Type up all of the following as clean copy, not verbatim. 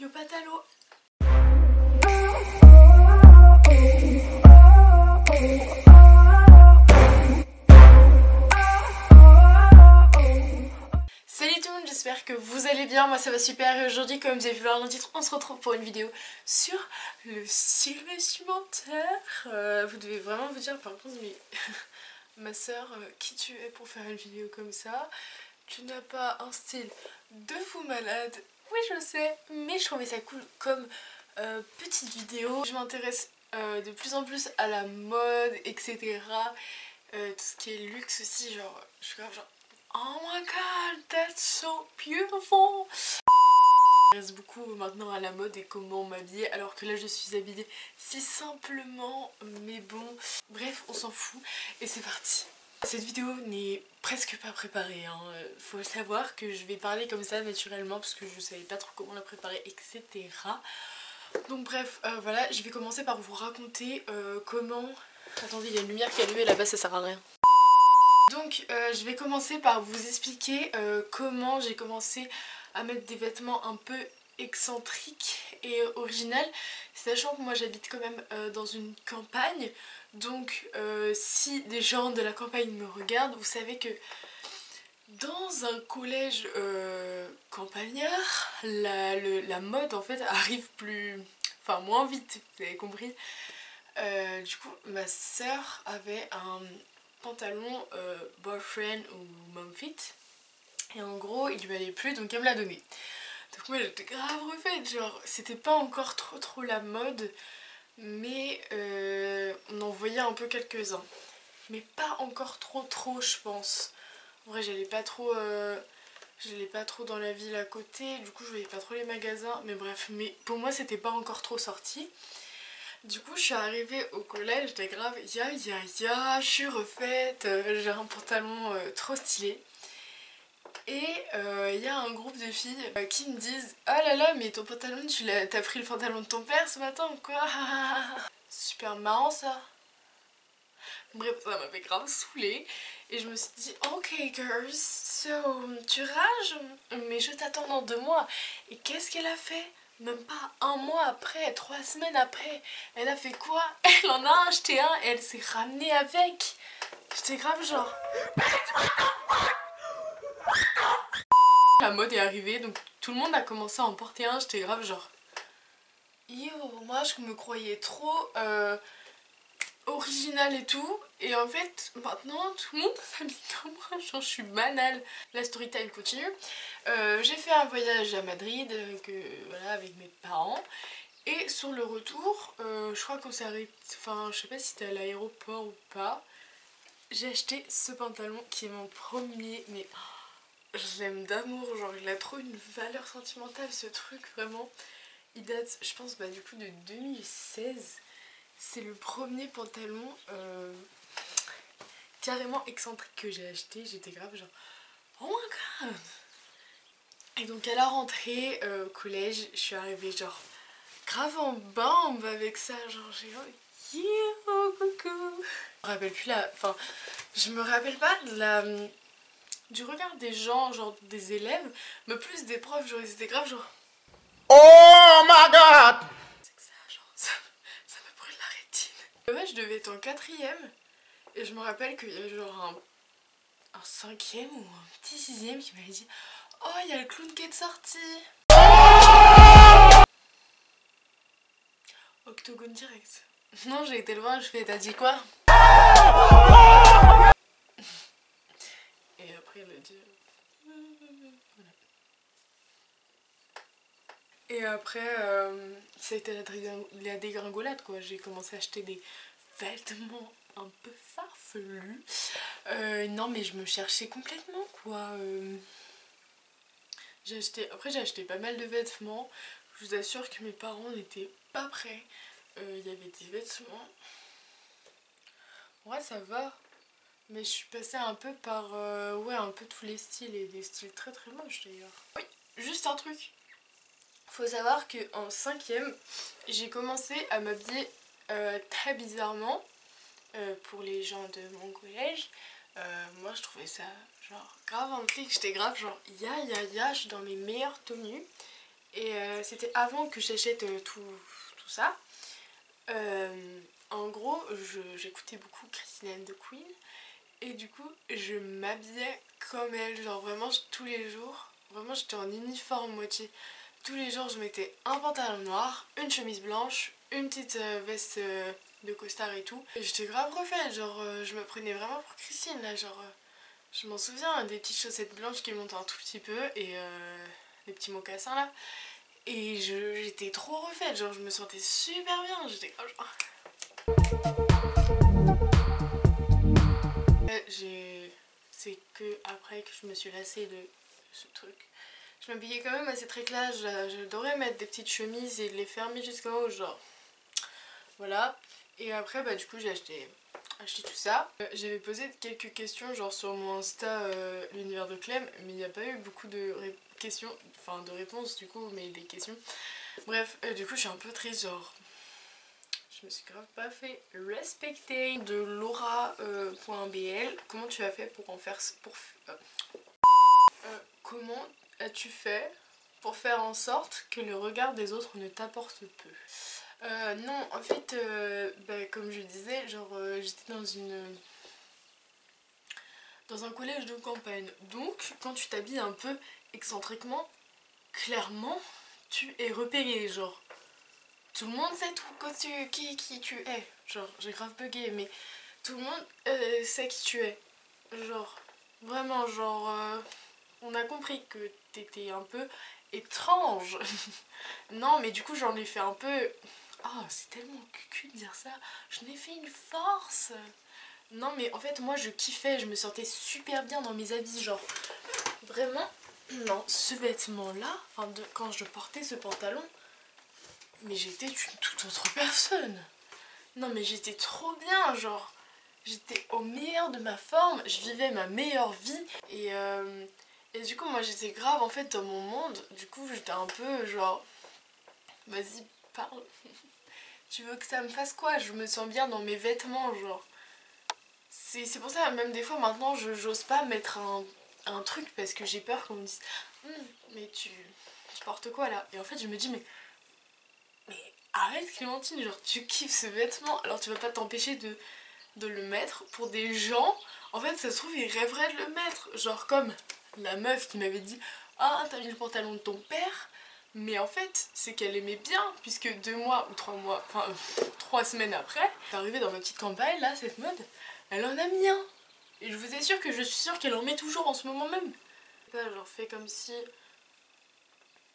bienvenue au Patalo. Salut tout le monde, j'espère que vous allez bien, moi ça va super et aujourd'hui comme vous avez pu voir dans le titre, on se retrouve pour une vidéo sur le style vestimentaire. Vous devez vraiment vous dire par contre mais ma soeur, qui tu es pour faire une vidéo comme ça? Tu n'as pas un style de fou malade. Oui je sais, mais je trouvais ça cool comme petite vidéo. Je m'intéresse de plus en plus à la mode, etc. Tout ce qui est luxe aussi, genre je suis grave genre oh my god, that's so beautiful. Je m'intéresse beaucoup maintenant à la mode et comment m'habiller, alors que là je suis habillée si simplement, mais bon, bref on s'en fout et c'est parti. Cette vidéo n'est presque pas préparée, hein. Faut savoir que je vais parler comme ça naturellement parce que je savais pas trop comment la préparer, etc. Donc bref, voilà, je vais commencer par vous raconter comment... Attendez, il y a une lumière qui est allumée là-bas, ça sert à rien. Donc je vais commencer par vous expliquer comment j'ai commencé à mettre des vêtements un peu excentriques et originales, sachant que moi j'habite quand même dans une campagne, donc si des gens de la campagne me regardent, vous savez que dans un collège campagnard, la mode en fait arrive enfin moins vite, vous avez compris. Du coup ma soeur avait un pantalon boyfriend ou momfit et en gros il lui allait plus donc elle me l'a donné. Donc moi j'étais grave refaite, genre c'était pas encore trop la mode mais on en voyait un peu quelques-uns, mais pas encore trop je pense. En vrai j'allais pas trop dans la ville à côté, du coup je voyais pas trop les magasins, mais bref, mais pour moi c'était pas encore trop sorti. Du coup je suis arrivée au collège, j'étais grave ya, je suis refaite, j'ai un pantalon trop stylé. Et il y a un groupe de filles qui me disent oh là là mais ton pantalon, t'as pris le pantalon de ton père ce matin ou quoi? Super marrant ça. Bref, ça m'avait grave saoulée et je me suis dit ok girls, so tu rages mais je t'attends dans 2 mois. Et qu'est-ce qu'elle a fait? Même pas un mois après, 3 semaines après, elle a fait quoi? Elle en a acheté un et elle s'est ramenée avec. J'étais grave genre... La mode est arrivée donc tout le monde a commencé à en porter un, j'étais grave genre... Yo, moi je me croyais trop original et tout, et en fait maintenant tout le monde s'habille comme moi, genre je suis banale. La story time continue. J'ai fait un voyage à Madrid voilà, avec mes parents et sur le retour je crois qu'on s'est arrêté, enfin je sais pas si c'était à l'aéroport ou pas, j'ai acheté ce pantalon qui est mon premier, mais je l'aime d'amour, genre il a trop une valeur sentimentale ce truc, vraiment. Il date je pense du coup de 2016. C'est le premier pantalon carrément excentrique que j'ai acheté. J'étais grave genre oh my god. Et donc à la rentrée au collège, je suis arrivée genre grave en bambe avec ça. Genre j'ai yo coucou. Je me rappelle plus enfin je me rappelle pas du regard des gens, genre des élèves, mais plus des profs, genre ils étaient grave genre oh my god. C'est que ça, genre ça me brûle la rétine. Ouais, je devais être en 4ème et je me rappelle qu'il y avait genre un 5ème ou un petit 6ème qui m'avait dit oh il y a le clown qui est sorti. Octogone direct. Non, j'ai été loin, je fais t'as dit quoi? Et après elle a dit voilà. Et après ça a été la dégringolade quoi. J'ai commencé à acheter des vêtements un peu farfelus. Non mais je me cherchais complètement quoi. Après j'ai acheté pas mal de vêtements. Je vous assure que mes parents n'étaient pas prêts. Il y avait des vêtements. Ouais ça va. Mais je suis passée un peu par ouais un peu tous les styles et des styles très moches d'ailleurs. Oui, juste un truc. Faut savoir qu'en 5ème, j'ai commencé à m'habiller très bizarrement pour les gens de mon collège. Moi je trouvais ça genre grave un clic, j'étais grave genre ya, je suis dans mes meilleures tenues. Et c'était avant que j'achète tout ça. En gros, j'écoutais beaucoup Christina and the Queen. Et du coup, je m'habillais comme elle, genre vraiment tous les jours. Vraiment, j'étais en uniforme moitié. Tous les jours, je mettais un pantalon noir, une chemise blanche, une petite veste de costard et tout. Et j'étais grave refaite, genre je me prenais vraiment pour Christine là, genre je m'en souviens, des petites chaussettes blanches qui montent un tout petit peu et les petits mocassins là. Et j'étais trop refaite, genre je me sentais super bien, j'étais comme genre... C'est que après que je me suis lassée de ce truc. Je m'habillais quand même assez très classe, j'adorais mettre des petites chemises et les fermer jusqu'en haut, genre... Voilà. Et après, bah du coup, j'ai acheté tout ça. J'avais posé quelques questions, genre sur mon Insta, l'univers de Clem, mais il n'y a pas eu beaucoup de questions, enfin de réponses du coup, mais des questions. Bref, du coup, je suis un peu triste, genre... Je me suis grave pas fait respecter. De Laura.bl. Comment tu as fait pour en faire... comment as-tu fait pour faire en sorte que le regard des autres ne t'apporte peu? Non, en fait, bah, comme je disais, genre j'étais dans un collège de campagne. Donc, quand tu t'habilles un peu excentriquement, clairement, tu es repéré, genre. Tout le monde sait qui tu es. Genre, j'ai grave bugué, mais tout le monde sait qui tu es. Genre, vraiment, genre, on a compris que t'étais un peu étrange. Non, mais du coup, j'en ai fait un peu... Oh, c'est tellement cucu de dire ça. J'en ai fait une force. Non, mais en fait, moi, je kiffais. Je me sentais super bien dans mes habits. Genre, vraiment, non, ce vêtement-là, enfin, quand je portais ce pantalon, mais j'étais une toute autre personne. Non, mais j'étais trop bien, genre... J'étais au meilleur de ma forme, je vivais ma meilleure vie et du coup moi j'étais grave en fait dans mon monde, du coup j'étais un peu genre vas-y parle, tu veux que ça me fasse quoi? Je me sens bien dans mes vêtements genre. C'est pour ça même des fois maintenant j'ose pas mettre un truc parce que j'ai peur qu'on me dise mais tu portes quoi là? Et en fait je me dis mais arrête Clémentine, genre tu kiffes ce vêtement alors tu vas pas t'empêcher de le mettre pour des gens, en fait ça se trouve ils rêveraient de le mettre, genre comme la meuf qui m'avait dit ah t'as mis le pantalon de ton père, mais en fait c'est qu'elle aimait bien puisque 2 mois ou 3 mois, enfin 3 semaines après, c'est arrivé dans ma petite campagne là cette mode, elle en a mis un et je vous assure que je suis sûre qu'elle en met toujours en ce moment même. Pas genre fais comme si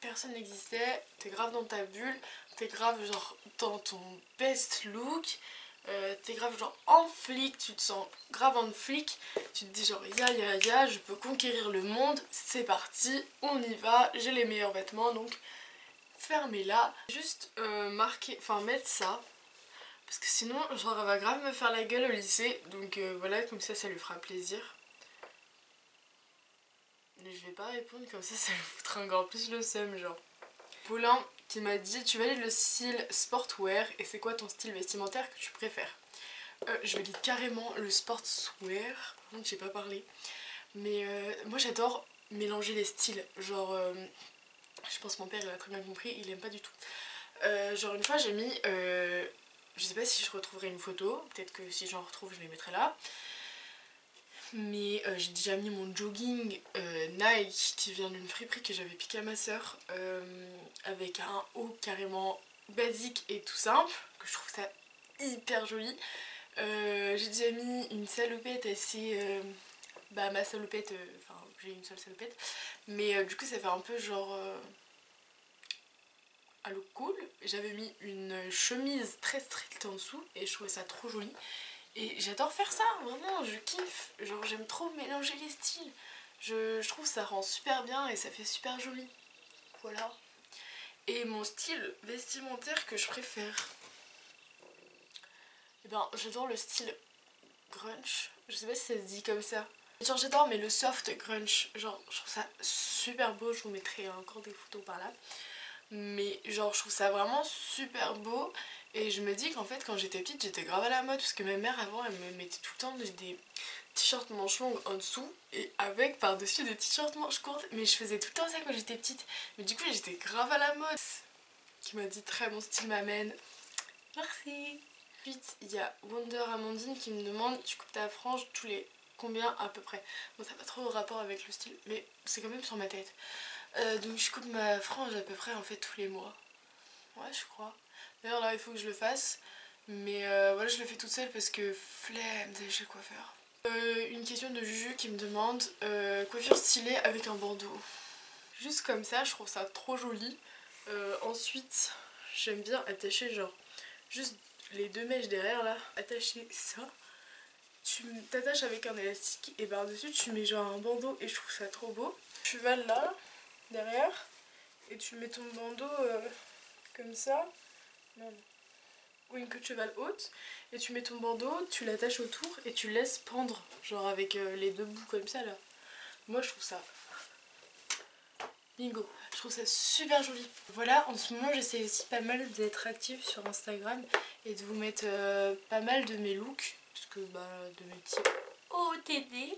personne n'existait, t'es grave dans ta bulle, t'es grave genre dans ton best look, t'es grave genre en flic, tu te sens grave en flic, tu te dis genre ya, je peux conquérir le monde, c'est parti, on y va, j'ai les meilleurs vêtements donc fermez-la. Juste marquer, enfin mettre ça, parce que sinon genre elle va grave me faire la gueule au lycée, donc voilà comme ça lui fera plaisir. Mais je vais pas répondre comme ça lui foutra encore plus le seum genre. Paulin qui m'a dit tu valides le style sportwear et c'est quoi ton style vestimentaire que tu préfères? Je valide carrément le sportswear, par contre j'ai pas parlé. Mais moi j'adore mélanger les styles, genre je pense que mon père il a très bien compris, il aime pas du tout. Genre une fois j'ai mis, je sais pas si je retrouverai une photo, peut-être que si j'en retrouve je les mettrai là. Mais j'ai déjà mis mon jogging Nike qui vient d'une friperie que j'avais piqué à ma soeur avec un haut carrément basique et tout simple, que je trouve ça hyper joli. J'ai déjà mis une salopette assez... bah ma salopette, enfin j'ai une seule salopette, mais du coup ça fait un peu genre... à look cool. J'avais mis une chemise très stricte en dessous et je trouvais ça trop joli. Et j'adore faire ça, vraiment, je kiffe. Genre j'aime trop mélanger les styles. Je trouve que ça rend super bien et ça fait super joli. Voilà. Et mon style vestimentaire que je préfère, eh ben j'adore le style grunge. Je sais pas si ça se dit comme ça. Genre j'adore mais le soft grunge. Genre je trouve ça super beau, je vous mettrai encore des photos par là. Mais genre je trouve ça vraiment super beau. Et je me dis qu'en fait quand j'étais petite j'étais grave à la mode parce que ma mère avant elle me mettait tout le temps des t-shirt manches longues en dessous et avec par-dessus des t-shirts manches courtes. Mais je faisais tout le temps ça quand j'étais petite. Mais du coup j'étais grave à la mode. Qui m'a dit très bon style m'amène. Merci. Ensuite il y a Wonder Amandine qui me demande tu coupes ta frange tous les combien à peu près. Bon ça n'a pas trop de rapport avec le style mais c'est quand même sur ma tête. Donc je coupe ma frange à peu près en fait tous les mois. Ouais je crois. D'ailleurs là il faut que je le fasse. Mais voilà je le fais toute seule parce que flemme d'aller chez le coiffeur. Une question de Juju qui me demande coiffure stylée avec un bandeau. Juste comme ça je trouve ça trop joli. Ensuite j'aime bien attacher genre juste les deux mèches derrière là. Attacher ça. Tu t'attaches avec un élastique et par dessus tu mets genre un bandeau et je trouve ça trop beau. Tu vas là derrière et tu mets ton bandeau comme ça. Non. Ou une queue de cheval haute et tu mets ton bandeau, tu l'attaches autour et tu laisses pendre genre avec les deux bouts comme ça là. Moi je trouve ça bingo, je trouve ça super joli. Voilà, en ce moment j'essaie aussi pas mal d'être active sur Instagram et de vous mettre pas mal de mes looks parce que bah de mes petits OOTD.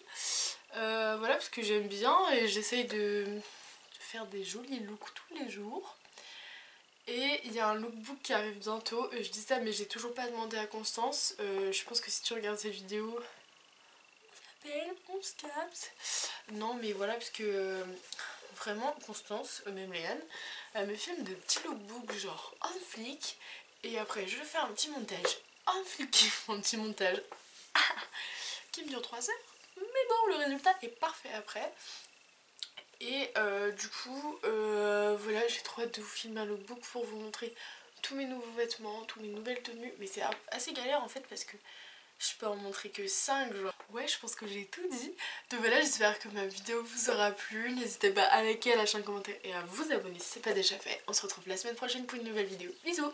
Voilà parce que j'aime bien et j'essaye de faire des jolis looks tous les jours. Et il y a un lookbook qui arrive bientôt, je dis ça mais j'ai toujours pas demandé à Constance, je pense que si tu regardes cette vidéo, on s'appelle, on se capte. Non mais voilà parce que vraiment Constance, même Léane, elle me filme de petits lookbooks genre en flic et après je fais un petit montage en flic, un petit montage qui me dure 3 heures, mais bon le résultat est parfait après. Et du coup, voilà, j'ai trop hâte de vous filmer un lookbook pour vous montrer tous mes nouveaux vêtements, toutes mes nouvelles tenues. Mais c'est assez galère en fait parce que je peux en montrer que 5 genre. Ouais, je pense que j'ai tout dit. Donc voilà, j'espère que ma vidéo vous aura plu. N'hésitez pas à liker, à lâcher un commentaire et à vous abonner si c'est pas déjà fait. On se retrouve la semaine prochaine pour une nouvelle vidéo. Bisous!